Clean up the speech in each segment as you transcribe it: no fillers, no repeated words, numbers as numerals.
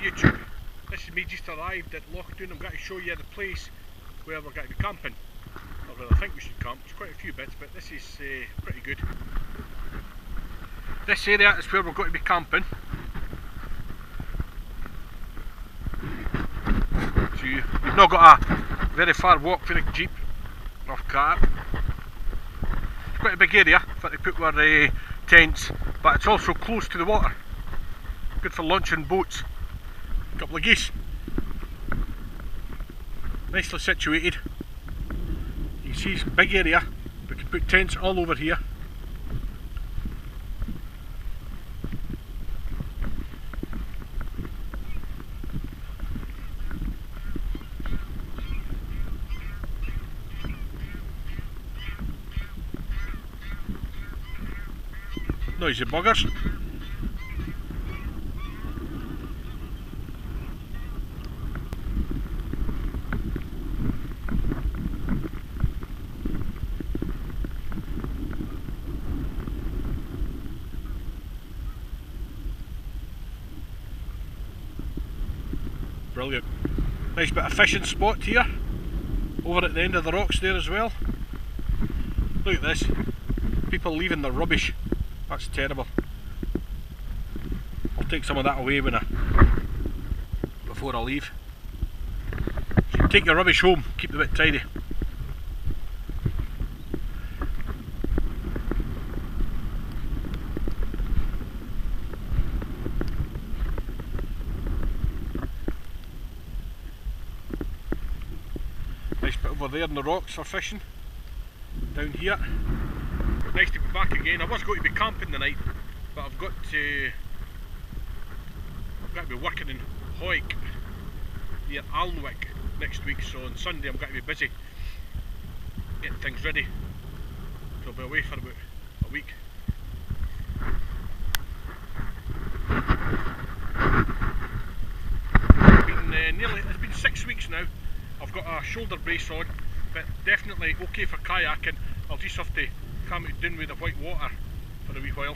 YouTube. This is me just arrived at Lochdoon. I'm going to show you the place where we're going to be camping, or where I think we should camp. There's quite a few bits, but this is pretty good. This area is where we're going to be camping. So you've not got a very far walk for a jeep or car. It's quite a big area for to put our tents, but it's also close to the water. Good for launching boats. A couple of geese. Nicely situated. You can see it's a big area. We can put tents all over here. Noisy buggers. Brilliant. Nice bit of fishing spot here. Over at the end of the rocks there as well. Look at this. People leaving their rubbish. That's terrible. I'll take some of that away before I leave. So take your rubbish home, keep the bit tidy. Nice bit over there in the rocks for fishing. Down here. Nice to be back again. I was going to be camping tonight, but I've got to be working in Hoyk near Alnwick next week, so on Sunday I'm going to be busy getting things ready. So I'll be away for about a week. It's been 6 weeks now. I've got a shoulder brace on, but definitely okay for kayaking. I'll just have to calm it down with the white water for a wee while.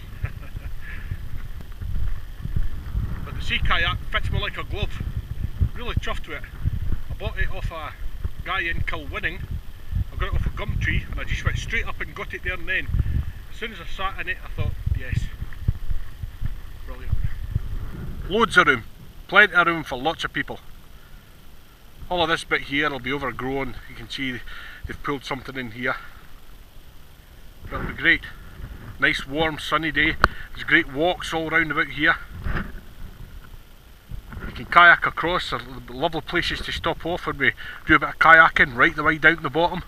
But the sea kayak fits me like a glove. Really chuffed with it. I bought it off a guy in Kilwinning. I got it off a gum tree and I just went straight up and got it there and then. As soon as I sat in it I thought, yes. Brilliant. Loads of room. Plenty of room for lots of people. All of this bit here will be overgrown. You can see they've pulled something in here. It'll be great. Nice warm sunny day. There's great walks all round about here. You can kayak across. There's lovely places to stop off when we do a bit of kayaking right the way down to the bottom.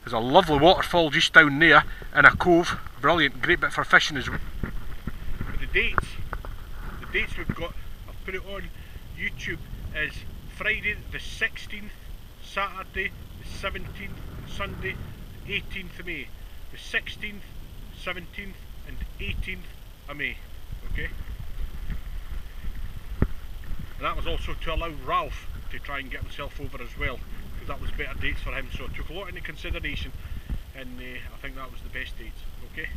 There's a lovely waterfall just down there in a cove. Brilliant, great bit for fishing as well. But the dates we've got, I've put it on YouTube, is Friday the 16th, Saturday the 17th, Sunday the 18th of May. The 16th, 17th and 18th of May, okay? And that was also to allow Ralph to try and get himself over as well, because that was better dates for him, so I took a lot into consideration and I think that was the best dates, okay?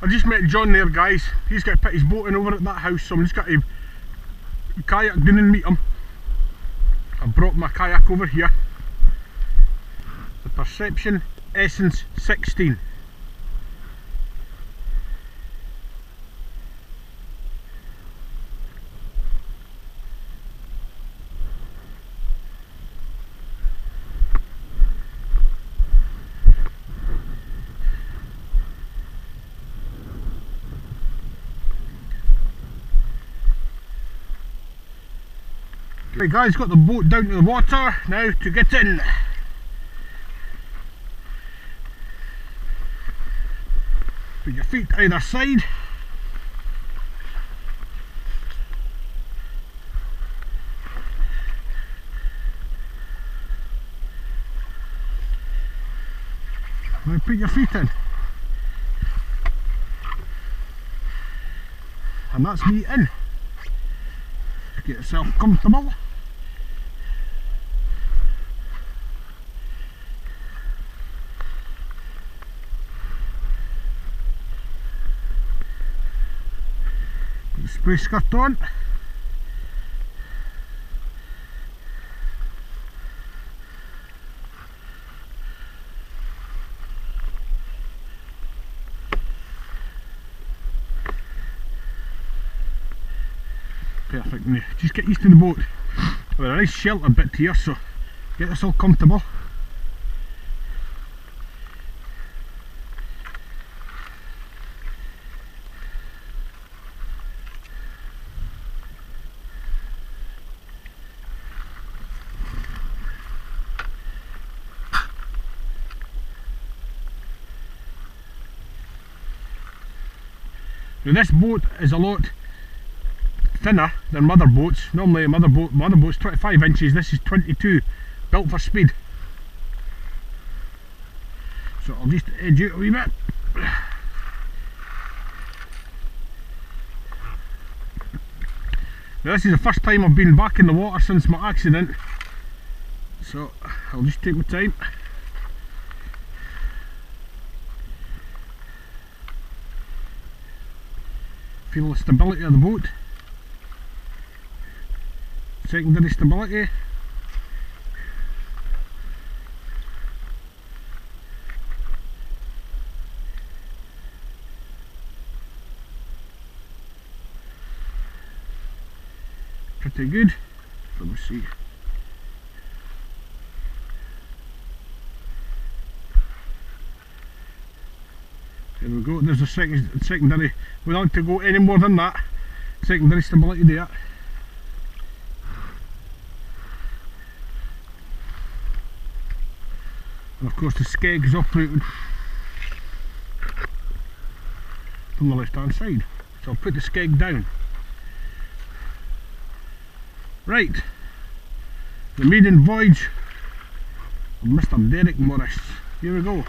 I just met John there, guys. He's got to put his boat in over at that house, so I'm just got to kayak down and meet him. I brought my kayak over here. The Perception Essence 16. Right guys, got the boat down to the water now to get in. Put your feet either side. Now put your feet in. And that's me in. Get yourself comfortable. spray skirt on. Perfect. Now just get used to the boat. We're a nice sheltered bit here, so get this all comfortable. Now this boat is a lot thinner than mother boats. Normally a mother boat's 25 inches, this is 22, built for speed. So I'll just edge out a wee bit. Now this is the first time I've been back in the water since my accident, so I'll just take my time. Feel the stability of the boat. Secondary stability. Pretty good. Let me see. There we go, there's a secondary. We don't want to go any more than that. Secondary stability there. And of course the skeg is operated from the left hand side. So I'll put the skeg down. Right, the maiden voyage of Mr. Derek Morris. Here we go.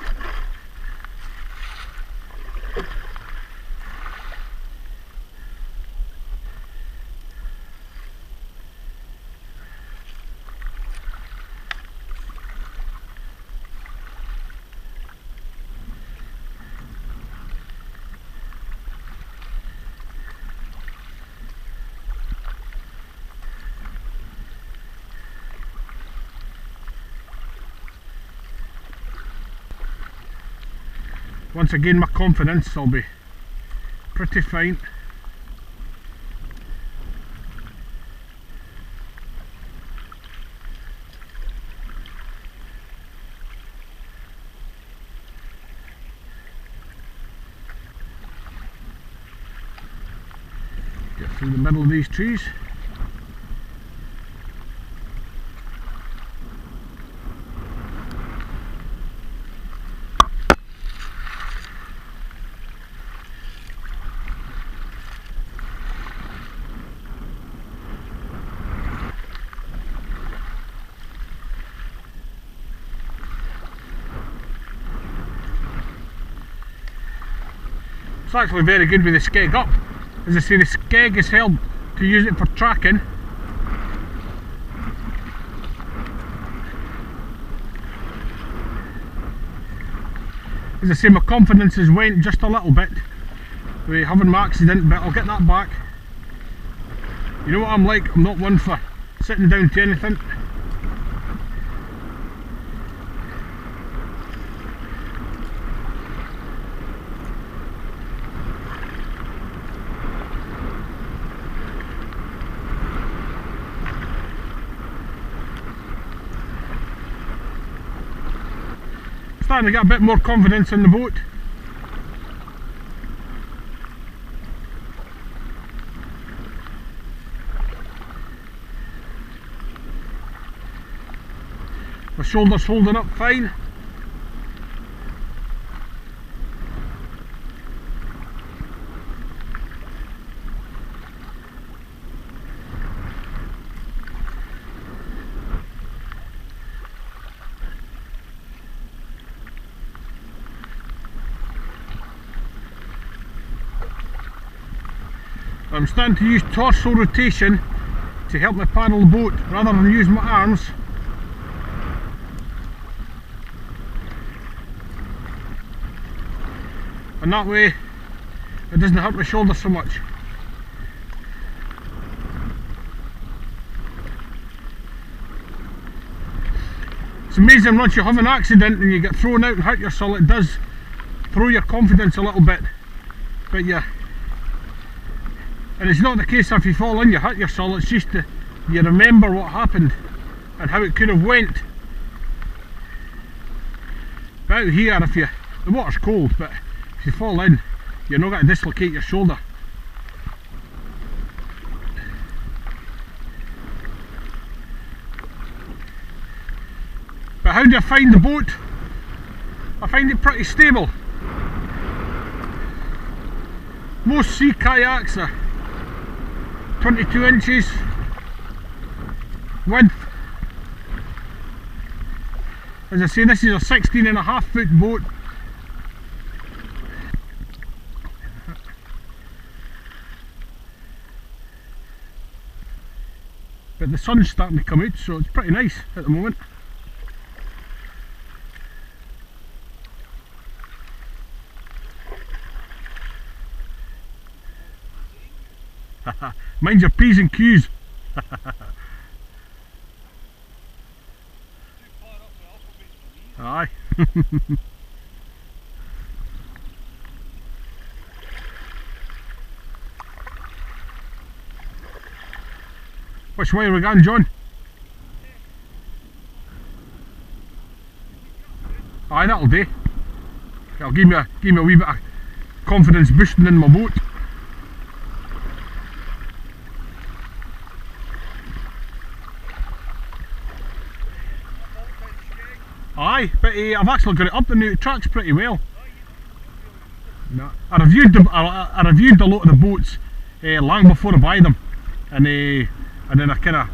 Once I gain my confidence, I'll be pretty fine. Get through the middle of these trees. It's actually very good with the skeg up. As I say, the skeg is held to use it for tracking. As I say, my confidence has went just a little bit with having my accident, but I'll get that back. You know what I'm like, I'm not one for sitting down to anything. Starting to get a bit more confidence in the boat. My shoulder's holding up fine. I'm starting to use torso rotation to help me paddle the boat rather than use my arms. And that way it doesn't hurt my shoulder so much. It's amazing once you have an accident and you get thrown out and hurt yourself, it does throw your confidence a little bit. But yeah, and it's not the case if you fall in you hurt yourself, it's just you remember what happened and how it could have went. But out here, the water's cold, but if you fall in, you're not going to dislocate your shoulder. But how do I find the boat? I find it pretty stable. Most sea kayaks are 22 inches width. As I say, this is a 16.5 foot boat. But the sun's starting to come out, so it's pretty nice at the moment. Mind your P's and Q's. Aye. Which way are we going, John? Aye, that'll do. It'll give me a wee bit of confidence boosting in my boat. Aye, but I've actually got it up the new tracks pretty well. No, I reviewed a lot of the boats long before I buy them, and then I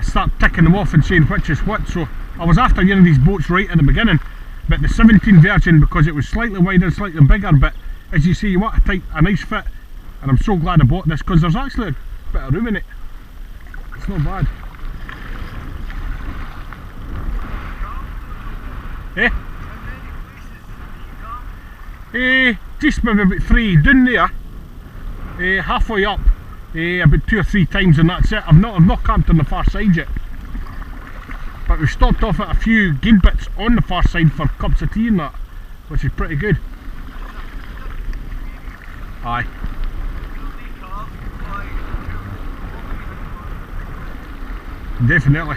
start ticking them off and saying which is what. So I was after one of these boats right at the beginning, but the 17 Virgin, because it was slightly wider and slightly bigger, but as you see, you want a nice fit, and I'm so glad I bought this because there's actually a bit of room in it. It's not bad. Just maybe about 3 down there, halfway up, about 2 or 3 times, and that's it. I've not camped on the far side yet, but we've stopped off at a few game bits on the far side for cups of tea and that, which is pretty good. Aye. Definitely.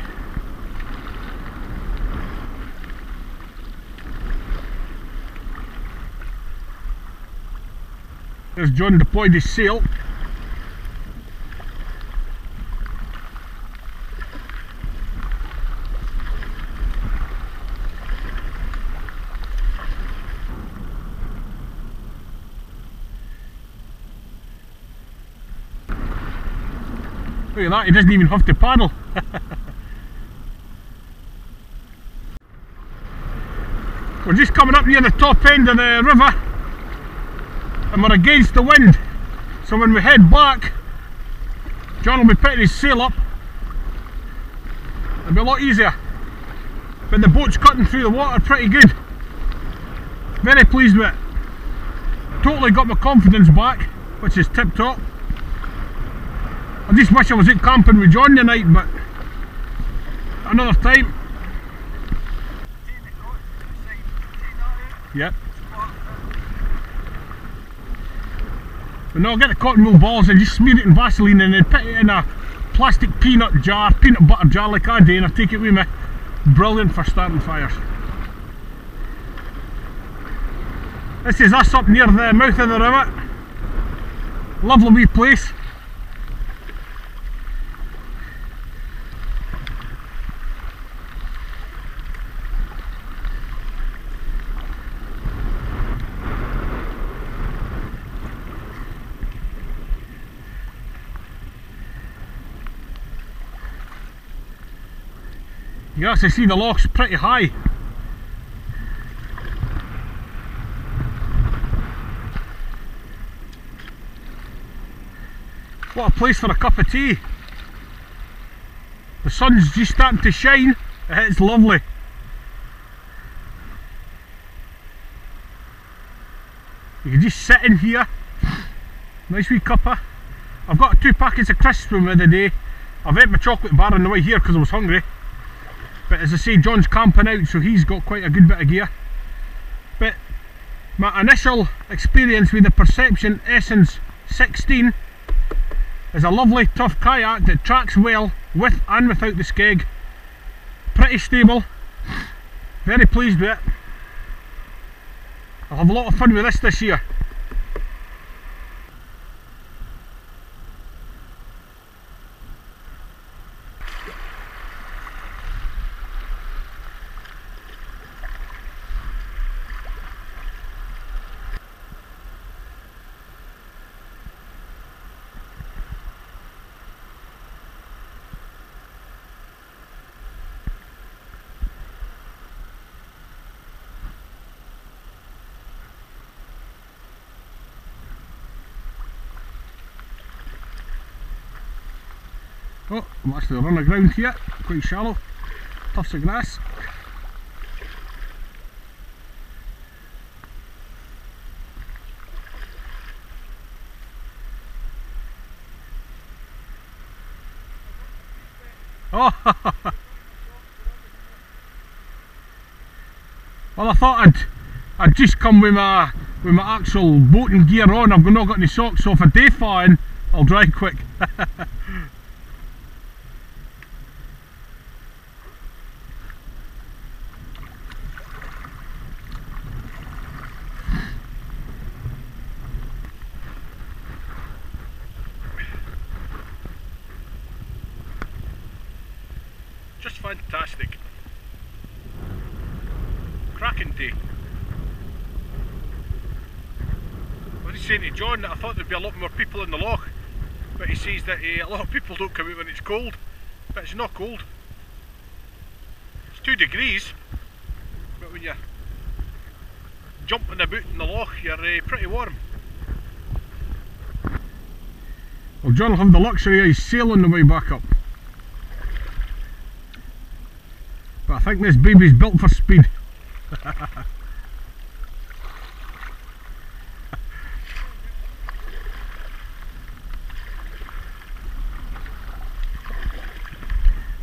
There's John deployed his sail. Look at that, he doesn't even have to paddle. We're just coming up near the top end of the river, and we're against the wind, so when we head back, John will be putting his sail up. It'll be a lot easier, but the boat's cutting through the water pretty good. Very pleased with it. Totally got my confidence back, which is tip top. I just wish I was out camping with John tonight, but another time. Yep. But no, I'll get the cotton wool balls and just smear it in Vaseline and then put it in a plastic peanut butter jar like I do, and I take it with me. Brilliant for starting fires. This is us up near the mouth of the river. Lovely wee place. You can actually see the loch's pretty high. What a place for a cup of tea. The sun's just starting to shine. It's lovely. You can just sit in here. Nice wee cuppa. I've got 2 packets of crisps with me today. I've ate my chocolate bar on the way here because I was hungry. But as I say, John's camping out, so he's got quite a good bit of gear. But my initial experience with the Perception Essence 16 is a lovely tough kayak that tracks well with and without the skeg. Pretty stable, very pleased with it. I'll have a lot of fun with this year. Oh, I'm actually on the ground here, quite shallow, tufts of grass. Oh, well, I thought I'd just come with my actual boating gear on. I've not got any socks, so if I do fall in, I'll dry quick. Just fantastic. Cracking day. I was saying to John that I thought there'd be a lot more people in the loch, but he says that a lot of people don't come out when it's cold, but it's not cold. It's 2 degrees, but when you're jumping about in the loch, you're pretty warm. Well, John will have the luxury of his sail on the way back up. But I think this baby's built for speed.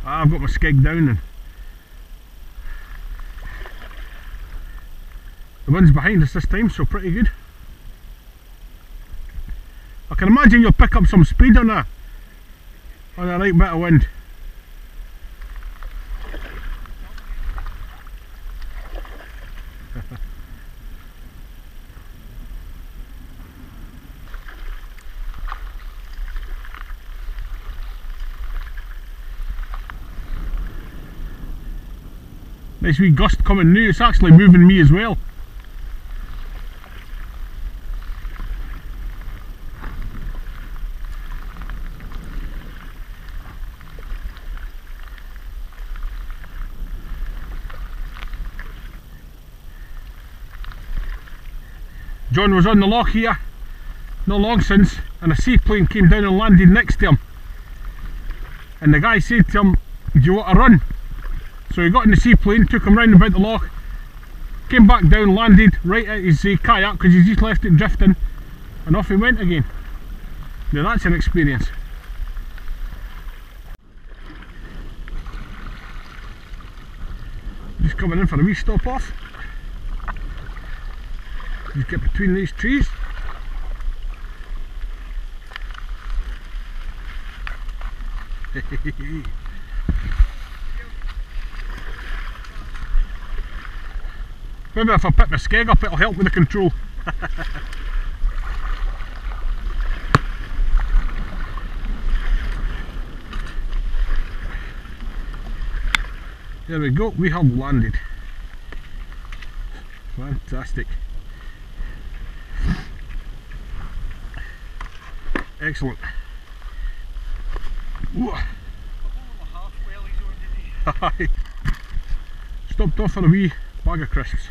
I've got my skeg down and the wind's behind us this time, so pretty good. I can imagine you'll pick up some speed on a right bit of wind. Nice wee gust coming now, it's actually moving me as well. John was on the loch here not long since, and a seaplane came down and landed next to him, and the guy said to him, "Do you want to run?" So he got in the seaplane, took him round about the loch, came back down, landed right at his kayak because he just left it drifting, and off he went again. Now that's an experience. Just coming in for a wee stop off. Just get between these trees. Maybe if I pick my skeg up, it'll help with the control. There we go, we have landed. Fantastic. Excellent. Stopped off for a wee bag of crisps.